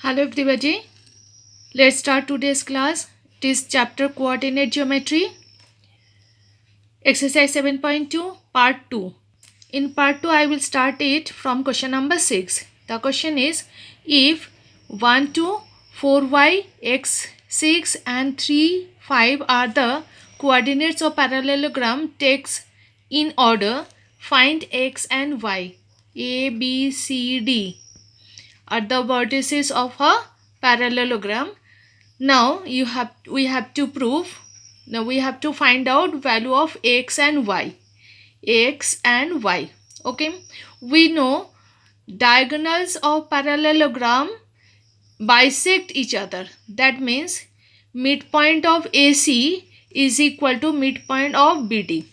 Hello everybody, let's start today's class. It is chapter coordinate geometry, exercise 7.2, part 2. In part 2, I will start it from question number 6. The question is, if 1, 2, 4y, x, 6 and 3, 5 are the coordinates of parallelogram takes in order, find x and y, a, b, c, d are the vertices of a parallelogram. Now we have to prove. Now we have to find out value of x and y. Okay, we know diagonals of parallelogram bisect each other. That means midpoint of AC is equal to midpoint of BD.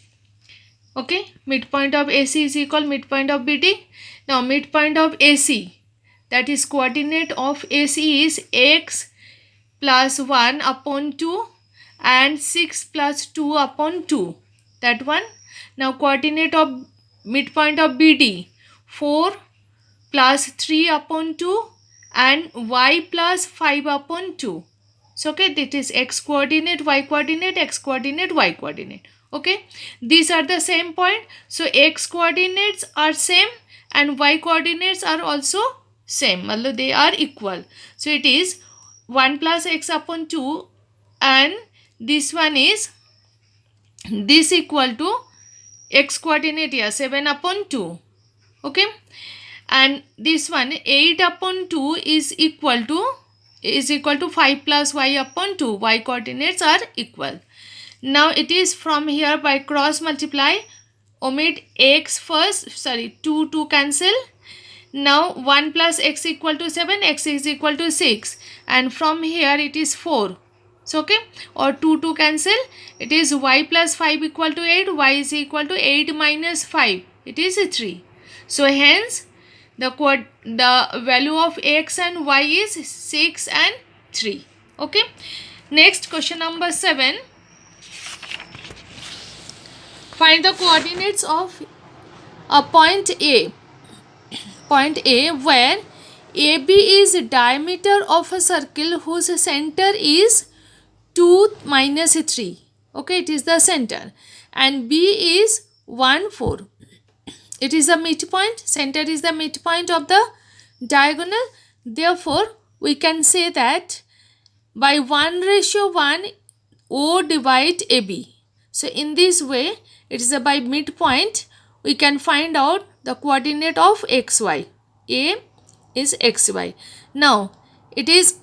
Okay, midpoint of AC is equal midpoint of BD. Now midpoint of AC, that is coordinate of AC, is x plus 1 upon 2 and 6 plus 2 upon 2, that one. Now coordinate of midpoint of BD, 4 plus 3 upon 2 and y plus 5 upon 2. So okay, that is x coordinate, y coordinate, x coordinate, y coordinate. Okay, these are the same point, so x coordinates are same and y coordinates are also same, they are equal. So it is 1 plus x upon 2 and this one is this equal to x coordinate here 7 upon 2. Okay, and this one 8 upon 2 is equal to 5 plus y upon 2. Y coordinates are equal. Now it is from here by cross multiply, omit x first, 2 cancel. Now 1 plus x equal to 7, x is equal to 6, and from here it is 4. So okay, or 2 cancel, it is y plus 5 equal to 8, y is equal to 8 minus 5, it is 3. So hence the value of x and y is 6 and 3. Okay, next question number 7. Find the coordinates of a point A where AB is diameter of a circle whose center is 2 minus 3. Okay, it is the center, and B is 1, 4. It is the midpoint, center is the midpoint of the diagonal. Therefore, we can say that by 1:1 O divide AB. So in this way, it is by midpoint we can find out the coordinate of xy. A is xy. Now it is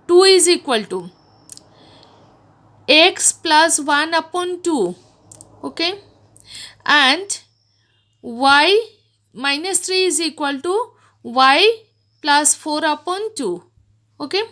2 is equal to x plus 1 upon 2. Okay, and y minus 3 is equal to y plus 4 upon 2. Okay,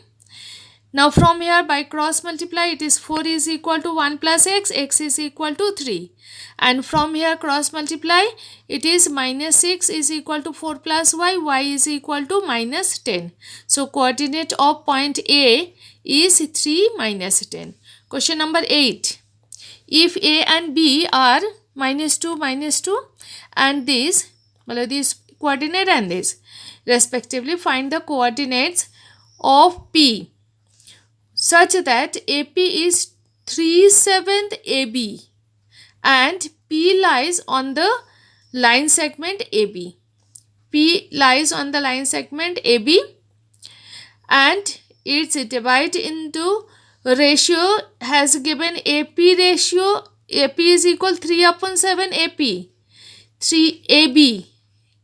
now from here by cross multiply, it is 4 is equal to 1 plus x, x is equal to 3, and from here cross multiply, it is minus 6 is equal to 4 plus y, y is equal to minus 10. So coordinate of point A is 3 minus 10. Question number 8. If A and B are minus 2 and this coordinate and this respectively, find the coordinates of P such that AP is 3/7 AB and P lies on the line segment AB. P lies on the line segment AB and its divide into ratio has given AP ratio. AP is equal 3 upon 7 AP. 3 AB.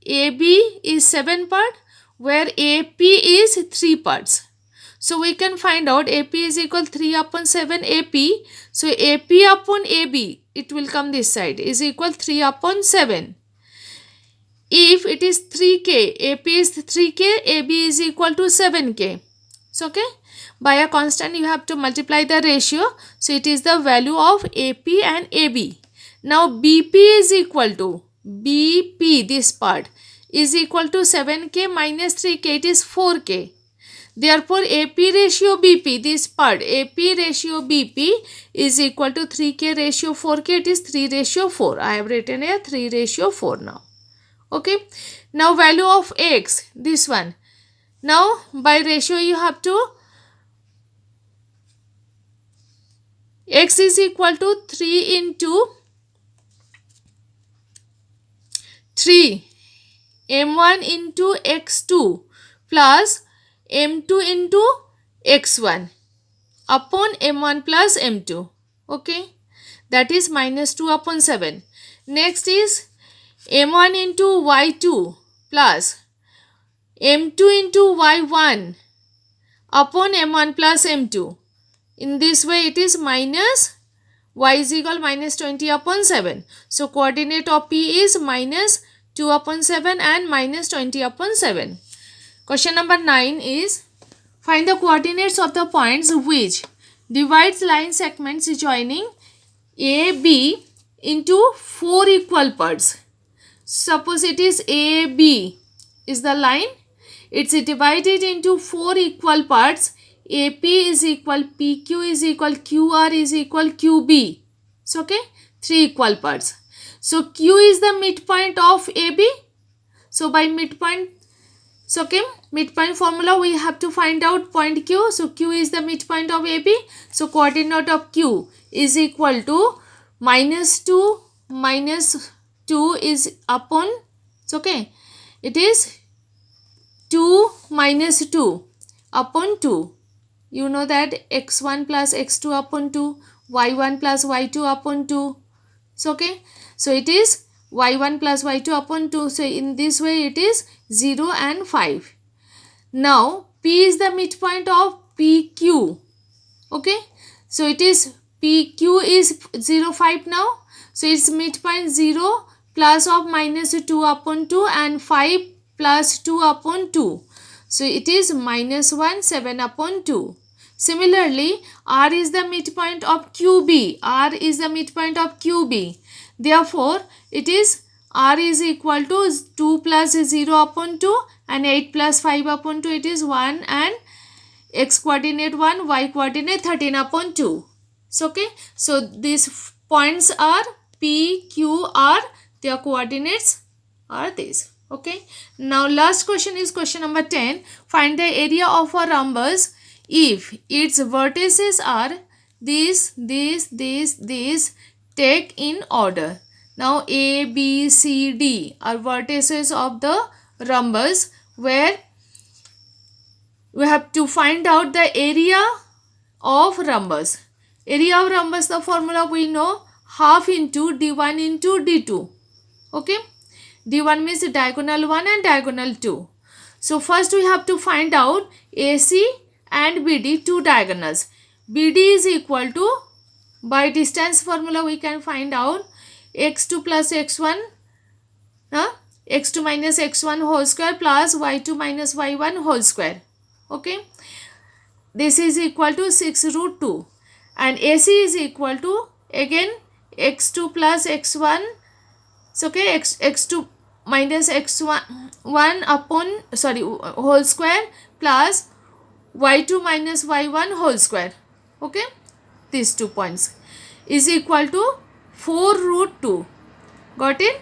AB is 7 part where AP is 3 parts. So we can find out AP is equal 3 upon 7 AP. So AP upon AB, it will come this side, is equal 3 upon 7. If it is 3K, AP is 3K, AB is equal to 7K. So okay, by a constant you have to multiply the ratio. So it is the value of AP and AB. Now BP is equal to BP, this part is equal to 7K minus 3K, it is 4K. Therefore, AP ratio BP, this part AP ratio BP is equal to 3K ratio 4K, it is 3:4. I have written here 3:4 now. Okay, now value of x, this one Now by ratio you have to, x is equal to 3 into 3 m1 into x2 plus m2 into x1 upon m1 plus m2. Okay, that is minus 2 upon 7. Next is m1 into y2 plus m2 into y1 upon m1 plus m2. In this way it is minus y is equal minus 20 upon 7. So coordinate of P is minus 2 upon 7 and minus 20 upon 7. Question number 9 is, find the coordinates of the points which divides line segments joining A, B into 4 equal parts. Suppose it is A, B is the line. It's divided into 4 equal parts. AP is equal PQ is equal QR is equal QB. So okay, 3 equal parts. So Q is the midpoint of AB. So by midpoint, so okay, midpoint formula we have to find out point Q. So Q is the midpoint of AB. So coordinate of Q is equal to minus 2 is upon, so okay, it is 2 minus 2 upon 2. You know that x1 plus x2 upon 2, y1 plus y2 upon 2. So okay, so it is y1 plus y2 upon 2. So in this way it is 0 and 5. Now P is the midpoint of PQ. Okay, so it is PQ is 0, 5 now. So its midpoint 0 plus of minus 2 upon 2 and 5 plus 2 upon 2. So it is minus 1, 7 upon 2. Similarly, R is the midpoint of QB. R is the midpoint of QB. Therefore, it is R is equal to 2 plus 0 upon 2 and 8 plus 5 upon 2. It is 1 and x coordinate 1, y coordinate 13 upon 2. So, okay. So, these points are P, Q, R. Their coordinates are these. Okay. Now, last question is question number 10. Find the area of a rhombus if its vertices are these, take in order. Now A, B, C, D are vertices of the rhombus, where we have to find out the area of rhombus. Area of rhombus, the formula we know, half into D1 into D2. Okay. D1 means diagonal 1 and diagonal 2. So first we have to find out AC and BD, two diagonals. BD is equal to, by distance formula we can find out x2 plus x1, x2 minus x1 whole square plus y2 minus y1 whole square. Okay. This is equal to 6 root 2. And AC is equal to, again, x2 plus x1. So okay, x2 minus x1 whole square plus y2 minus y1 whole square. Okay, these 2 points is equal to 4 root 2. Got it?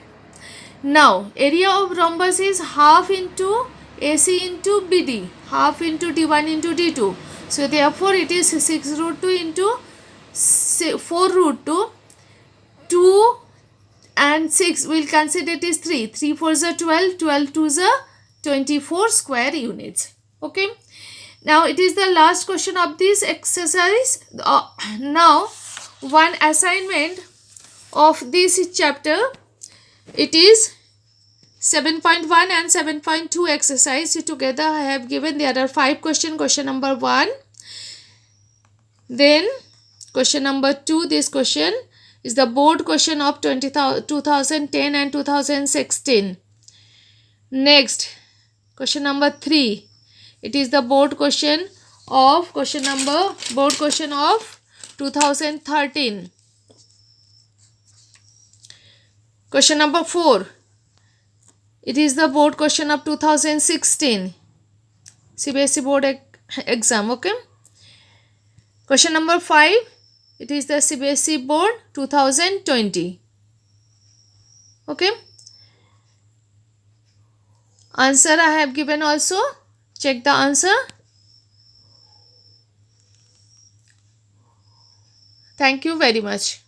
Now area of rhombus is half into AC into BD, half into D1 into D2. So therefore it is 6 root 2 into 4 root 2. 2 and 6 will consider it is 3. 3 4 is 12, 12 2 is 24 square units. Okay. Now it is the last question of this exercise. Now one assignment of this chapter, it is 7.1 and 7.2 exercise. Together I have given, there are 5 questions. Question number 1, then question number 2. This question is the board question of 2010 and 2016. Next, question number 3. It is the board question of 2013. Question number 4. It is the board question of 2016 CBSE board exam. Okay. Question number 5. It is the CBSE board 2020. Okay. Answer I have given also. Check the answer. Thank you very much.